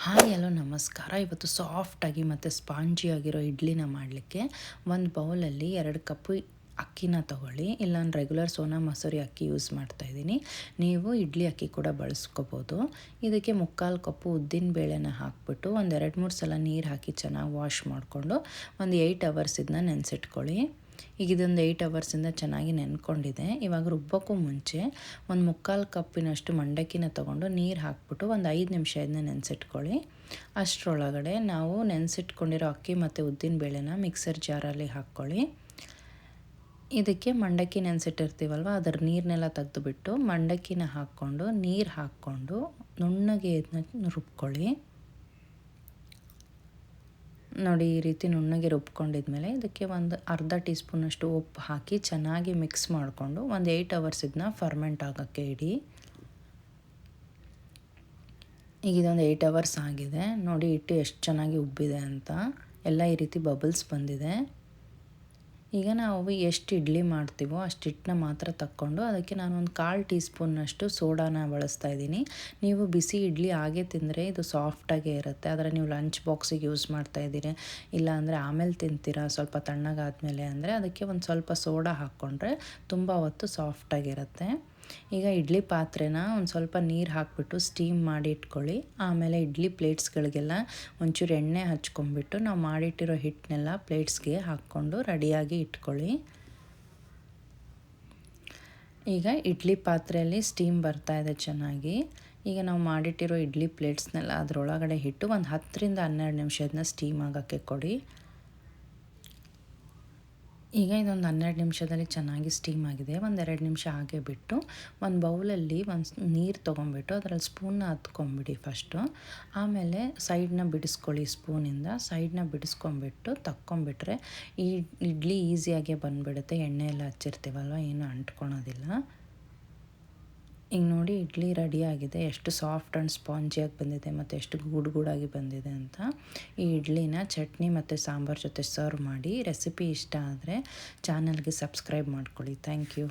Hi hello ನಮಸ್ಕಾರ. ಇವತ್ತು ಸಾಫ್ಟಾಗಿ ಮತ್ತು ಸ್ಪಾಂಜಿಯಾಗಿರೋ ಇಡ್ಲಿನ ಮಾಡಲಿಕ್ಕೆ ಒಂದು ಬೌಲಲ್ಲಿ 2 ಕಪ್ಪು ಅಕ್ಕಿನ ತೊಗೊಳ್ಳಿ. ಇಲ್ಲ ನಾನು ರೆಗ್ಯುಲರ್ ಸೋನಾ ಮಸೂರಿ ಅಕ್ಕಿ ಯೂಸ್ ಮಾಡ್ತಾಯಿದ್ದೀನಿ. ನೀವು ಇಡ್ಲಿ ಅಕ್ಕಿ ಕೂಡ ಬಳಸ್ಕೋಬೋದು. ಇದಕ್ಕೆ 3/4 ಕಪ್ಪು ಉದ್ದಿನ ಬೇಳೆನ ಹಾಕ್ಬಿಟ್ಟು ಒಂದು 2-3 ಸಲ ನೀರು ಹಾಕಿ ಚೆನ್ನಾಗಿ ವಾಶ್ ಮಾಡಿಕೊಂಡು ಒಂದು 8 ಅವರ್ಸ್ ಇದನ್ನ ನೆನೆಸಿಟ್ಕೊಳ್ಳಿ. ಈಗ ಇದೊಂದು 8 ಅವರ್ಸಿಂದ ಚೆನ್ನಾಗಿ ನೆನ್ಕೊಂಡಿದೆ. ಇವಾಗ ರುಬ್ಬೋಕ್ಕೂ ಮುಂಚೆ ಒಂದು 3/4 ಕಪ್ಪಿನಷ್ಟು ಮಂಡಕ್ಕಿನ ತೊಗೊಂಡು ನೀರು ಹಾಕ್ಬಿಟ್ಟು ಒಂದು 5 ನಿಮಿಷ ಇದನ್ನ ನೆನೆಸಿಟ್ಕೊಳ್ಳಿ. ಅಷ್ಟರೊಳಗಡೆ ನಾವು ನೆನೆಸಿಟ್ಕೊಂಡಿರೋ ಅಕ್ಕಿ ಮತ್ತು ಉದ್ದಿನ ಬೇಳೆನ ಮಿಕ್ಸರ್ ಜಾರಲ್ಲಿ ಹಾಕ್ಕೊಳ್ಳಿ. ಇದಕ್ಕೆ ಮಂಡಕ್ಕಿ ನೆನೆಸಿಟ್ಟಿರ್ತೀವಲ್ವ, ಅದರ ನೀರನ್ನೆಲ್ಲ ತೆಗೆದುಬಿಟ್ಟು ಮಂಡಕ್ಕಿನ ಹಾಕ್ಕೊಂಡು ನೀರು ಹಾಕ್ಕೊಂಡು ನುಣ್ಣಗೆ ಇದನ್ನ ರುಬ್ಕೊಳ್ಳಿ. ನೋಡಿ, ಈ ರೀತಿ ನುಣ್ಣಗೆ ರುಬ್ಕೊಂಡಿದ್ಮೇಲೆ ಇದಕ್ಕೆ ಒಂದು ಅರ್ಧ ಟೀ ಸ್ಪೂನಷ್ಟು ಉಪ್ಪು ಹಾಕಿ ಚೆನ್ನಾಗಿ ಮಿಕ್ಸ್ ಮಾಡಿಕೊಂಡು ಒಂದು 8 ಅವರ್ಸ್ ಇದನ್ನ ಫರ್ಮೆಂಟ್ ಆಗೋಕ್ಕೆ ಇಡಿ. ಈಗ ಇದೊಂದು 8 ಅವರ್ಸ್ ಆಗಿದೆ. ನೋಡಿ ಹಿಟ್ಟು ಎಷ್ಟು ಚೆನ್ನಾಗಿ ಉಬ್ಬಿದೆ ಅಂತ, ಎಲ್ಲ ಈ ರೀತಿ ಬಬಲ್ಸ್ ಬಂದಿದೆ. ಈಗ ನಾವು ಎಷ್ಟು ಇಡ್ಲಿ ಮಾಡ್ತೀವೋ ಅಷ್ಟು ಹಿಟ್ಟನ್ನ ಮಾತ್ರ ತಕ್ಕೊಂಡು ಅದಕ್ಕೆ ನಾನು ಒಂದು 1/4 ಟೀ ಸ್ಪೂನ್ನಷ್ಟು ಸೋಡಾನ ಬಳಸ್ತಾ ಇದ್ದೀನಿ. ನೀವು ಬಿಸಿ ಇಡ್ಲಿ ಹಾಗೆ ತಿಂದರೆ ಇದು ಸಾಫ್ಟಾಗೇ ಇರುತ್ತೆ. ಆದರೆ ನೀವು ಲಂಚ್ ಬಾಕ್ಸಿಗೆ ಯೂಸ್ ಮಾಡ್ತಾಯಿದ್ದೀರಿ, ಇಲ್ಲ ಅಂದರೆ ಆಮೇಲೆ ತಿಂತೀರಾ ಸ್ವಲ್ಪ ತಣ್ಣಗಾದ್ಮೇಲೆ ಅಂದರೆ ಅದಕ್ಕೆ ಒಂದು ಸ್ವಲ್ಪ ಸೋಡಾ ಹಾಕ್ಕೊಂಡ್ರೆ ತುಂಬ ಹೊತ್ತು ಸಾಫ್ಟಾಗಿರುತ್ತೆ. ಈಗ ಇಡ್ಲಿ ಪಾತ್ರೆನ ಒಂದು ಸ್ವಲ್ಪ ನೀರು ಹಾಕಿಬಿಟ್ಟು ಸ್ಟೀಮ್ ಮಾಡಿ ಇಟ್ಕೊಳ್ಳಿ. ಆಮೇಲೆ ಇಡ್ಲಿ ಪ್ಲೇಟ್ಸ್ಗಳಿಗೆಲ್ಲ ಒಂಚೂರು ಎಣ್ಣೆ ಹಚ್ಕೊಂಡ್ಬಿಟ್ಟು ನಾವು ಮಾಡಿಟ್ಟಿರೋ ಹಿಟ್ಟನ್ನೆಲ್ಲ ಪ್ಲೇಟ್ಸ್ಗೆ ಹಾಕ್ಕೊಂಡು ರೆಡಿಯಾಗಿ ಇಟ್ಕೊಳ್ಳಿ. ಈಗ ಇಡ್ಲಿ ಪಾತ್ರೆಯಲ್ಲಿ ಸ್ಟೀಮ್ ಬರ್ತಾ ಇದೆ ಚೆನ್ನಾಗಿ. ಈಗ ನಾವು ಮಾಡಿಟ್ಟಿರೋ ಇಡ್ಲಿ ಪ್ಲೇಟ್ಸ್ನೆಲ್ಲ ಅದರೊಳಗಡೆ ಇಟ್ಟು ಒಂದು 10ರಿಂದ 12 ನಿಮಿಷ ಇದನ್ನ ಸ್ಟೀಮ್ ಆಗೋಕ್ಕೆ ಕೊಡಿ. ಈಗ ಇದೊಂದು 12 ನಿಮಿಷದಲ್ಲಿ ಚೆನ್ನಾಗಿ ಸ್ಟೀಮ್ ಆಗಿದೆ. ಒಂದು 2 ನಿಮಿಷ ಹಾಗೆ ಬಿಟ್ಟು ಒಂದು ಬೌಲಲ್ಲಿ ಒಂದು ನೀರು ತೊಗೊಂಬಿಟ್ಟು ಅದರಲ್ಲಿ ಸ್ಪೂನ್ನ ಹತ್ಕೊಂಬಿಡಿ ಫಸ್ಟು. ಆಮೇಲೆ ಸೈಡನ್ನ ಬಿಡಿಸ್ಕೊಳ್ಳಿ, ಸ್ಪೂನಿಂದ ಸೈಡನ್ನ ಬಿಡಿಸ್ಕೊಂಬಿಟ್ಟು ತಕ್ಕೊಂಬಿಟ್ರೆ ಈ ಇಡ್ಲಿ ಈಸಿಯಾಗೆ ಬಂದುಬಿಡುತ್ತೆ. ಎಣ್ಣೆ ಎಲ್ಲ ಹಚ್ಚಿರ್ತೀವಲ್ವ, ಏನೂ ಅಂಟ್ಕೊಳೋದಿಲ್ಲ. ಈಗ ನೋಡಿ ಇಡ್ಲಿ ರೆಡಿಯಾಗಿದೆ. ಎಷ್ಟು ಸಾಫ್ಟ್ ಆ್ಯಂಡ್ ಸ್ಪಾಂಜಿಯಾಗಿ ಬಂದಿದೆ ಮತ್ತು ಎಷ್ಟು ಗೂಡಾಗಿ ಬಂದಿದೆ ಅಂತ. ಈ ಇಡ್ಲಿನ ಚಟ್ನಿ ಮತ್ತು ಸಾಂಬಾರು ಜೊತೆ ಸರ್ವ್ ಮಾಡಿ. ರೆಸಿಪಿ ಇಷ್ಟ ಆದರೆ ಚಾನಲ್ಗೆ ಸಬ್ಸ್ಕ್ರೈಬ್ ಮಾಡ್ಕೊಳ್ಳಿ. Thank you.